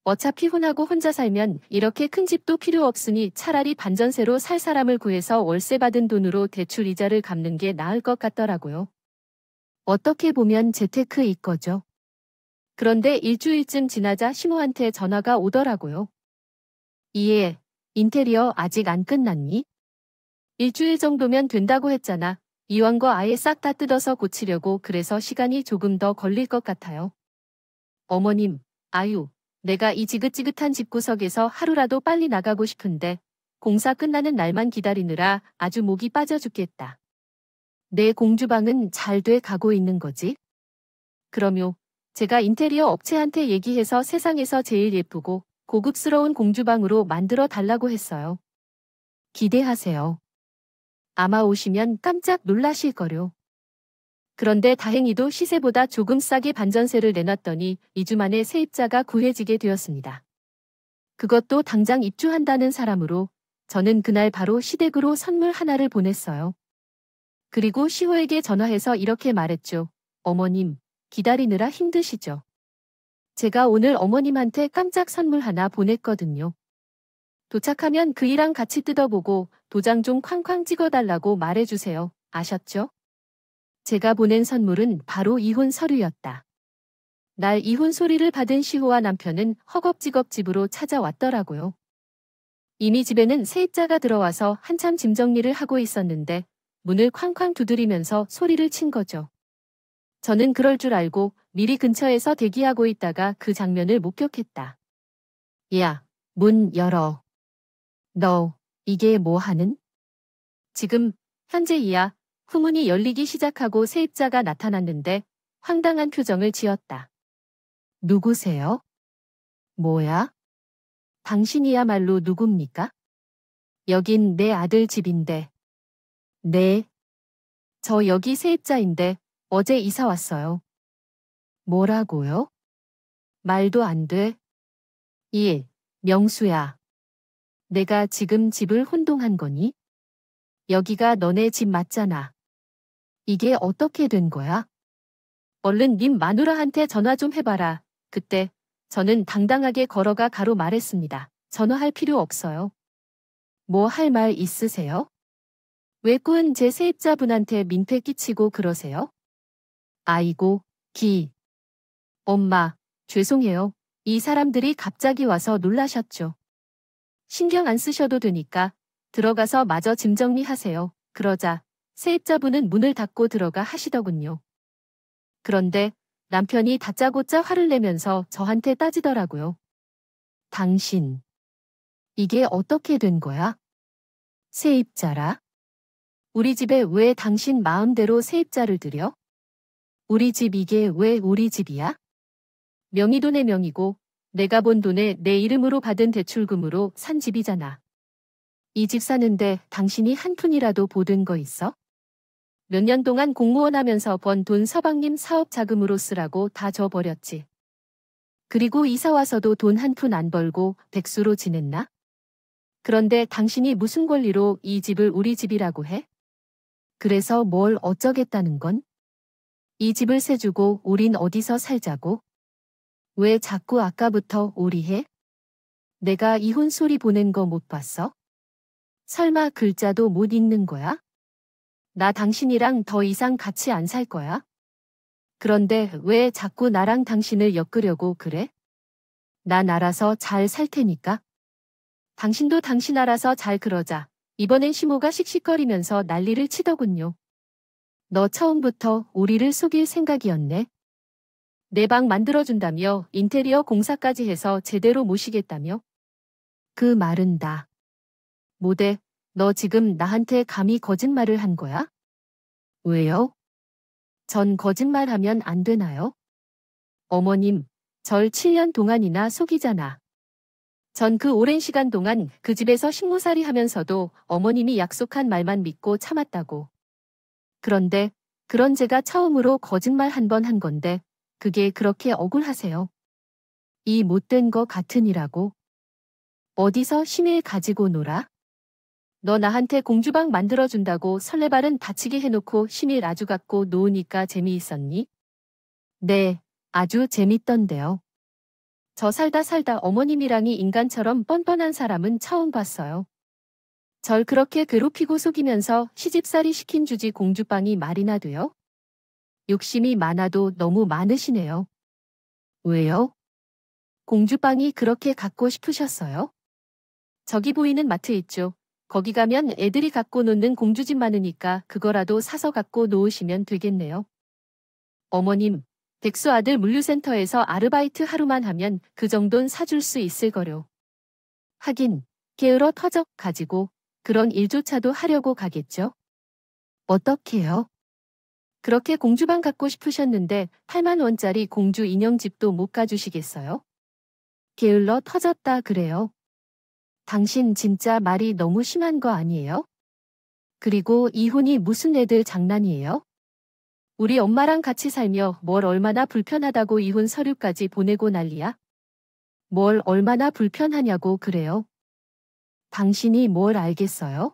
어차피 혼하고 혼자 살면 이렇게 큰 집도 필요 없으니 차라리 반전세로 살 사람을 구해서 월세 받은 돈으로 대출 이자를 갚는 게 나을 것 같더라고요. 어떻게 보면 재테크 이거죠. 그런데 일주일쯤 지나자 시모한테 전화가 오더라고요. 이해, 인테리어 아직 안 끝났니? 일주일 정도면 된다고 했잖아. 이왕 거 아예 싹 다 뜯어서 고치려고 그래서 시간이 조금 더 걸릴 것 같아요. 어머님, 아유, 내가 이 지긋지긋한 집구석에서 하루라도 빨리 나가고 싶은데 공사 끝나는 날만 기다리느라 아주 목이 빠져 죽겠다. 내 공주방은 잘 돼 가고 있는 거지? 그럼요. 제가 인테리어 업체한테 얘기해서 세상에서 제일 예쁘고 고급스러운 공주방으로 만들어 달라고 했어요. 기대하세요. 아마 오시면 깜짝 놀라실 거요. 그런데 다행히도 시세보다 조금 싸게 반전세를 내놨더니 2주 만에 세입자가 구해지게 되었습니다. 그것도 당장 입주한다는 사람으로 저는 그날 바로 시댁으로 선물 하나를 보냈어요. 그리고 시호에게 전화해서 이렇게 말했죠. 어머님, 기다리느라 힘드시죠? 제가 오늘 어머님한테 깜짝 선물 하나 보냈거든요. 도착하면 그이랑 같이 뜯어보고 도장 좀 쾅쾅 찍어달라고 말해주세요. 아셨죠? 제가 보낸 선물은 바로 이혼 서류였다. 날 이혼 소리를 받은 시호와 남편은 허겁지겁 집으로 찾아왔더라고요. 이미 집에는 세입자가 들어와서 한참 짐 정리를 하고 있었는데 문을 쾅쾅 두드리면서 소리를 친 거죠. 저는 그럴 줄 알고 미리 근처에서 대기하고 있다가 그 장면을 목격했다. 야, 문 열어. 너, 이게 뭐 하는? 지금, 현재이야. 후문이 열리기 시작하고 세입자가 나타났는데 황당한 표정을 지었다. 누구세요? 뭐야? 당신이야말로 누굽니까? 여긴 내 아들 집인데. 네. 저 여기 세입자인데 어제 이사 왔어요. 뭐라고요? 말도 안 돼. 1. 명수야. 내가 지금 집을 혼동한 거니? 여기가 너네 집 맞잖아. 이게 어떻게 된 거야? 얼른 님 마누라한테 전화 좀 해봐라. 그때 저는 당당하게 걸어가 가로 말했습니다. 전화할 필요 없어요. 뭐 할 말 있으세요? 왜 꾼 제 세입자분한테 민폐 끼치고 그러세요? 아이고, 엄마, 죄송해요. 이 사람들이 갑자기 와서 놀라셨죠. 신경 안 쓰셔도 되니까 들어가서 마저 짐 정리하세요. 그러자 세입자분은 문을 닫고 들어가 하시더군요. 그런데 남편이 다짜고짜 화를 내면서 저한테 따지더라고요. 당신, 이게 어떻게 된 거야? 세입자라? 우리 집에 왜 당신 마음대로 세입자를 들여? 우리 집 이게 왜 우리 집이야? 명의도 내 명이고 내가 본 돈에 내 이름으로 받은 대출금으로 산 집이잖아. 이 집 사는데 당신이 한 푼이라도 보든 거 있어? 몇 년 동안 공무원 하면서 번 돈 서방님 사업 자금으로 쓰라고 다 줘버렸지. 그리고 이사 와서도 돈 한 푼 안 벌고 백수로 지냈나? 그런데 당신이 무슨 권리로 이 집을 우리 집이라고 해? 그래서 뭘 어쩌겠다는 건? 이 집을 세주고 우린 어디서 살자고? 왜 자꾸 아까부터 우리 해? 내가 이혼 소리 보낸 거 못 봤어? 설마 글자도 못 읽는 거야? 나 당신이랑 더 이상 같이 안 살 거야? 그런데 왜 자꾸 나랑 당신을 엮으려고 그래? 난 알아서 잘 살 테니까. 당신도 당신 알아서 잘 그러자. 이번엔 시모가 씩씩거리면서 난리를 치더군요. 너 처음부터 우리를 속일 생각이었네. 내 방 만들어준다며 인테리어 공사까지 해서 제대로 모시겠다며. 그 말은 다. 뭐대, 너 지금 나한테 감히 거짓말을 한 거야? 왜요? 전 거짓말하면 안 되나요? 어머님, 절 7년 동안이나 속이잖아. 전 그 오랜 시간 동안 그 집에서 식모살이 하면서도 어머님이 약속한 말만 믿고 참았다고. 그런데 그런 제가 처음으로 거짓말 한 번 한 건데 그게 그렇게 억울하세요. 이 못된 거 같으니라고. 어디서 심일 가지고 놀아? 너 나한테 공주방 만들어준다고 설레발은 다치게 해놓고 심일 아주 갖고 놓으니까 재미있었니? 네, 아주 재밌던데요. 저 살다 어머님이랑이 인간처럼 뻔뻔한 사람은 처음 봤어요. 절 그렇게 괴롭히고 속이면서 시집살이 시킨 주지 공주방이 말이나 돼요? 욕심이 많아도 너무 많으시네요. 왜요? 공주방이 그렇게 갖고 싶으셨어요? 저기 보이는 마트 있죠. 거기 가면 애들이 갖고 노는 공주집 많으니까 그거라도 사서 갖고 놓으시면 되겠네요. 어머님, 백수 아들 물류센터에서 아르바이트 하루만 하면 그 정도는 사줄 수 있을 거려. 하긴, 게으러 터져 가지고 그런 일조차도 하려고 가겠죠? 어떻게요? 그렇게 공주방 갖고 싶으셨는데 8만 원짜리 공주 인형집도 못 가주시겠어요? 게을러 터졌다 그래요. 당신 진짜 말이 너무 심한 거 아니에요? 그리고 이혼이 무슨 애들 장난이에요? 우리 엄마랑 같이 살며 뭘 얼마나 불편하다고 이혼 서류까지 보내고 난리야? 뭘 얼마나 불편하냐고 그래요? 당신이 뭘 알겠어요?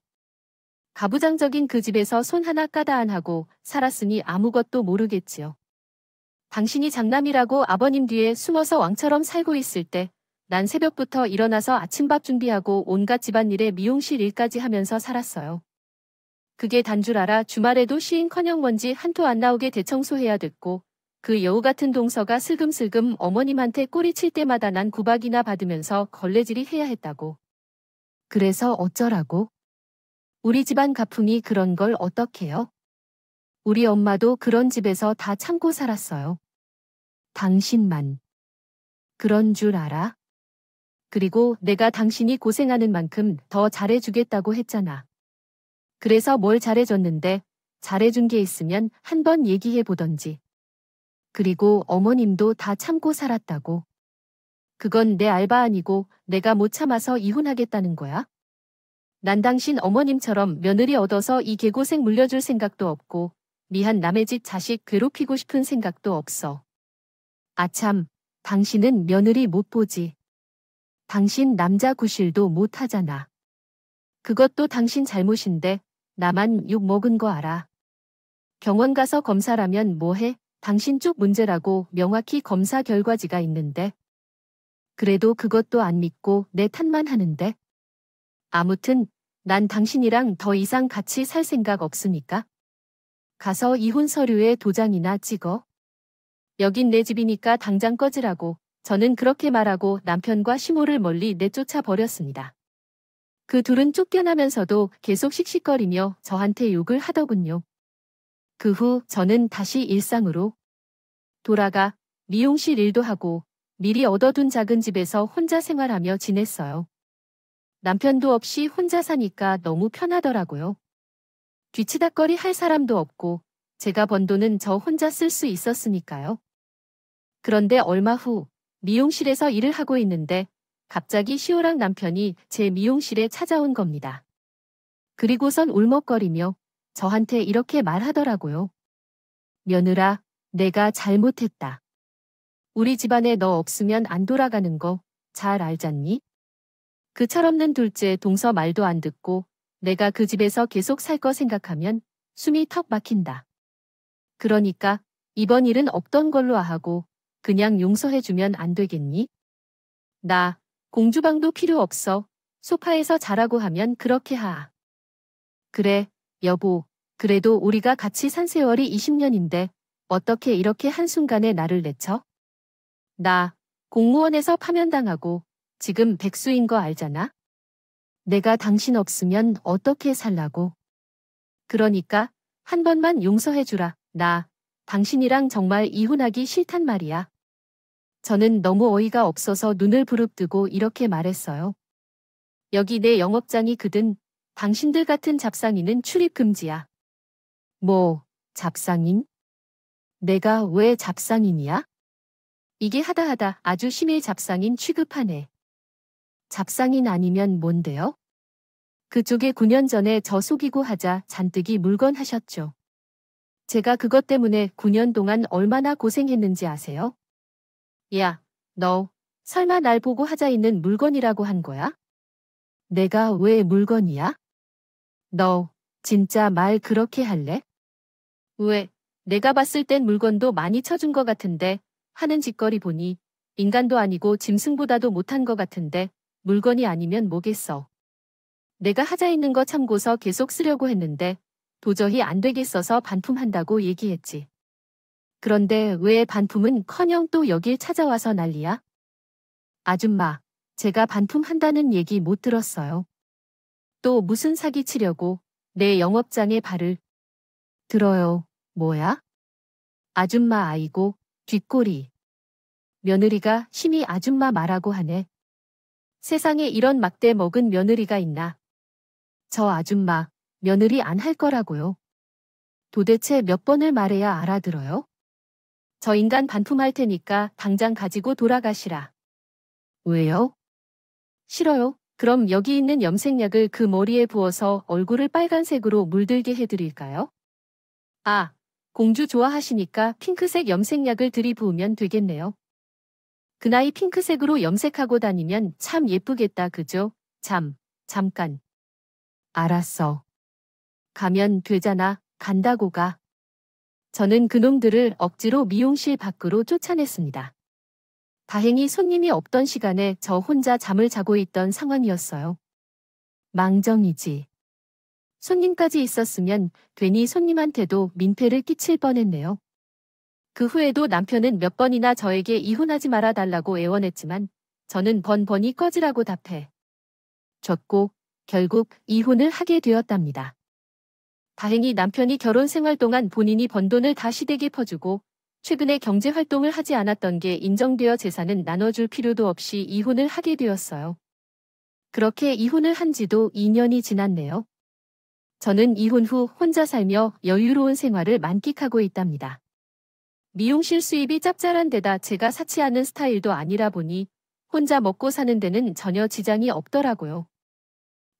가부장적인 그 집에서 손 하나 까다 안 하고 살았으니 아무것도 모르겠지요. 당신이 장남이라고 아버님 뒤에 숨어서 왕처럼 살고 있을 때 난 새벽부터 일어나서 아침밥 준비하고 온갖 집안일에 미용실 일까지 하면서 살았어요. 그게 단 줄 알아 주말에도 쉬인커녕 먼지 한 토 안 나오게 대청소해야 됐고 그 여우 같은 동서가 슬금슬금 어머님한테 꼬리칠 때마다 난 구박이나 받으면서 걸레질이 해야 했다고. 그래서 어쩌라고? 우리 집안 가풍이 그런 걸 어떡해요? 우리 엄마도 그런 집에서 다 참고 살았어요. 당신만 그런 줄 알아? 그리고 내가 당신이 고생하는 만큼 더 잘해주겠다고 했잖아. 그래서 뭘 잘해줬는데 잘해준 게 있으면 한번 얘기해보던지. 그리고 어머님도 다 참고 살았다고. 그건 내 알바 아니고 내가 못 참아서 이혼하겠다는 거야? 난 당신 어머님처럼 며느리 얻어서 이 개고생 물려줄 생각도 없고 미한 남의 집 자식 괴롭히고 싶은 생각도 없어. 아참, 당신은 며느리 못 보지. 당신 남자 구실도 못 하잖아. 그것도 당신 잘못인데 나만 욕 먹은 거 알아. 병원 가서 검사라면 뭐해? 당신 쪽 문제라고 명확히 검사 결과지가 있는데. 그래도 그것도 안 믿고 내 탓만 하는데. 아무튼 난 당신이랑 더 이상 같이 살 생각 없으니까. 가서 이혼 서류에 도장이나 찍어. 여긴 내 집이니까 당장 꺼지라고. 저는 그렇게 말하고 남편과 시모를 멀리 내쫓아 버렸습니다. 그 둘은 쫓겨나면서도 계속 씩씩거리며 저한테 욕을 하더군요. 그 후 저는 다시 일상으로 돌아가 미용실 일도 하고 미리 얻어둔 작은 집에서 혼자 생활하며 지냈어요. 남편도 없이 혼자 사니까 너무 편하더라고요. 뒤치다꺼리 할 사람도 없고 제가 번 돈은 저 혼자 쓸 수 있었으니까요. 그런데 얼마 후 미용실에서 일을 하고 있는데 갑자기 시호랑 남편이 제 미용실에 찾아온 겁니다. 그리고선 울먹거리며 저한테 이렇게 말하더라고요. 며느라, 내가 잘못했다. 우리 집안에 너 없으면 안 돌아가는 거 잘 알잖니? 그 철없는 둘째 동서 말도 안 듣고 내가 그 집에서 계속 살 거 생각하면 숨이 턱 막힌다. 그러니까 이번 일은 없던 걸로 하고 그냥 용서해주면 안 되겠니? 나 공주방도 필요 없어. 소파에서 자라고 하면 그렇게 하. 그래, 여보. 그래도 우리가 같이 산 세월이 20년인데 어떻게 이렇게 한순간에 나를 내쳐? 나 공무원에서 파면당하고 지금 백수인 거 알잖아? 내가 당신 없으면 어떻게 살라고? 그러니까 한 번만 용서해주라. 나 당신이랑 정말 이혼하기 싫단 말이야. 저는 너무 어이가 없어서 눈을 부릅뜨고 이렇게 말했어요. 여기 내 영업장이거든. 당신들 같은 잡상인은 출입 금지야. 뭐, 잡상인? 내가 왜 잡상인이야? 이게 하다하다 아주 심해 잡상인 취급하네. 잡상인 아니면 뭔데요? 그쪽에 9년 전에 저 속이고 하자 잔뜩이 물건하셨죠. 제가 그것 때문에 9년 동안 얼마나 고생했는지 아세요? 야, 너 설마 날 보고 하자 있는 물건이라고 한 거야? 내가 왜 물건이야? 너 진짜 말 그렇게 할래? 왜? 내가 봤을 땐 물건도 많이 쳐준 것 같은데 하는 짓거리 보니 인간도 아니고 짐승보다도 못한 것 같은데 물건이 아니면 뭐겠어. 내가 하자 있는 거 참고서 계속 쓰려고 했는데 도저히 안 되겠어서 반품한다고 얘기했지. 그런데 왜 반품은커녕 또 여길 찾아와서 난리야? 아줌마, 제가 반품한다는 얘기 못 들었어요. 또 무슨 사기 치려고 내 영업장에 발을 들어요. 뭐야? 아줌마 아이고, 뒷골이. 며느리가 심히 아줌마 말하고 하네. 세상에 이런 막대 먹은 며느리가 있나. 저 아줌마, 며느리 안 할 거라고요. 도대체 몇 번을 말해야 알아들어요? 저 인간 반품할 테니까 당장 가지고 돌아가시라. 왜요? 싫어요. 그럼 여기 있는 염색약을 그 머리에 부어서 얼굴을 빨간색으로 물들게 해드릴까요? 아, 공주 좋아하시니까 핑크색 염색약을 들이부으면 되겠네요. 그 나이 핑크색으로 염색하고 다니면 참 예쁘겠다 그죠? 잠깐. 알았어. 가면 되잖아. 간다고 가. 저는 그놈들을 억지로 미용실 밖으로 쫓아냈습니다. 다행히 손님이 없던 시간에 저 혼자 잠을 자고 있던 상황이었어요. 망정이지. 손님까지 있었으면 괜히 손님한테도 민폐를 끼칠 뻔했네요. 그 후에도 남편은 몇 번이나 저에게 이혼하지 말아달라고 애원했지만 저는 번번이 꺼지라고 답해 줬고 결국 이혼을 하게 되었답니다. 다행히 남편이 결혼 생활 동안 본인이 번 돈을 다 시댁에 퍼주고 최근에 경제 활동을 하지 않았던 게 인정되어 재산은 나눠줄 필요도 없이 이혼을 하게 되었어요. 그렇게 이혼을 한 지도 2년이 지났네요. 저는 이혼 후 혼자 살며 여유로운 생활을 만끽하고 있답니다. 미용실 수입이 짭짤한 데다 제가 사치하는 스타일도 아니라 보니 혼자 먹고 사는 데는 전혀 지장이 없더라고요.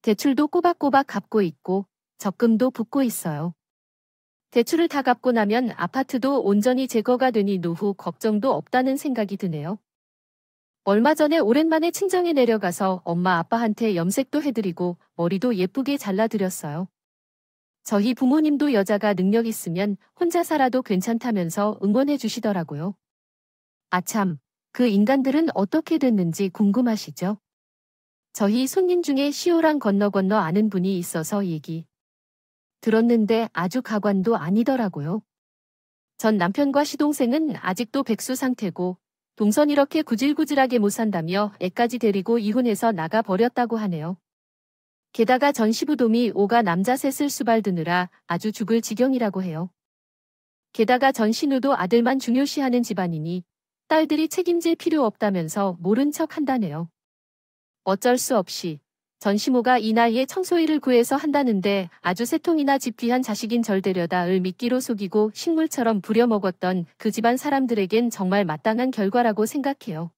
대출도 꼬박꼬박 갚고 있고 적금도 붓고 있어요. 대출을 다 갚고 나면 아파트도 온전히 제거가 되니 노후 걱정도 없다는 생각이 드네요. 얼마 전에 오랜만에 친정에 내려가서 엄마 아빠한테 염색도 해드리고 머리도 예쁘게 잘라드렸어요. 저희 부모님도 여자가 능력 있으면 혼자 살아도 괜찮다면서 응원해 주시더라고요. 아참, 그 인간들은 어떻게 됐는지 궁금하시죠? 저희 손님 중에 시호랑 건너 아는 분이 있어서 얘기 들었는데 아주 가관도 아니더라고요. 전 남편과 시동생은 아직도 백수 상태고 동선 이렇게 구질구질하게 못 산다며 애까지 데리고 이혼해서 나가버렸다고 하네요. 게다가 전 시부돔이 5가 남자 셋을 수발드느라 아주 죽을 지경이라고 해요. 게다가 전 신우도 아들만 중요시하는 집안이니 딸들이 책임질 필요 없다면서 모른 척 한다네요. 어쩔 수 없이 전시모가 이 나이에 청소일을 구해서 한다는데 아주 새통이나 집 귀한 자식인 절 데려다 을 미끼로 속이고 식물처럼 부려먹었던 그 집안 사람들에겐 정말 마땅한 결과라고 생각해요.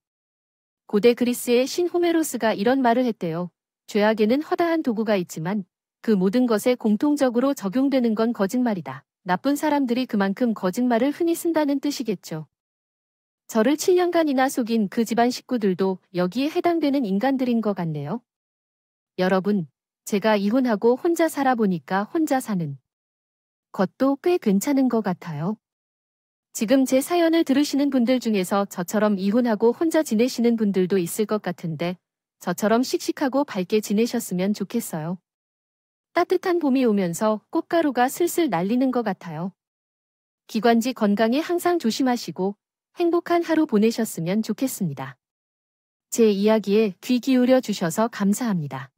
고대 그리스의 신 호메로스가 이런 말을 했대요. 죄악에는 허다한 도구가 있지만 그 모든 것에 공통적으로 적용되는 건 거짓말이다. 나쁜 사람들이 그만큼 거짓말을 흔히 쓴다는 뜻이겠죠. 저를 7년간이나 속인 그 집안 식구들도 여기에 해당되는 인간들인 것 같네요. 여러분, 제가 이혼하고 혼자 살아보니까 혼자 사는 것도 꽤 괜찮은 것 같아요. 지금 제 사연을 들으시는 분들 중에서 저처럼 이혼하고 혼자 지내시는 분들도 있을 것 같은데 저처럼 씩씩하고 밝게 지내셨으면 좋겠어요. 따뜻한 봄이 오면서 꽃가루가 슬슬 날리는 것 같아요. 기관지 건강에 항상 조심하시고 행복한 하루 보내셨으면 좋겠습니다. 제 이야기에 귀 기울여 주셔서 감사합니다.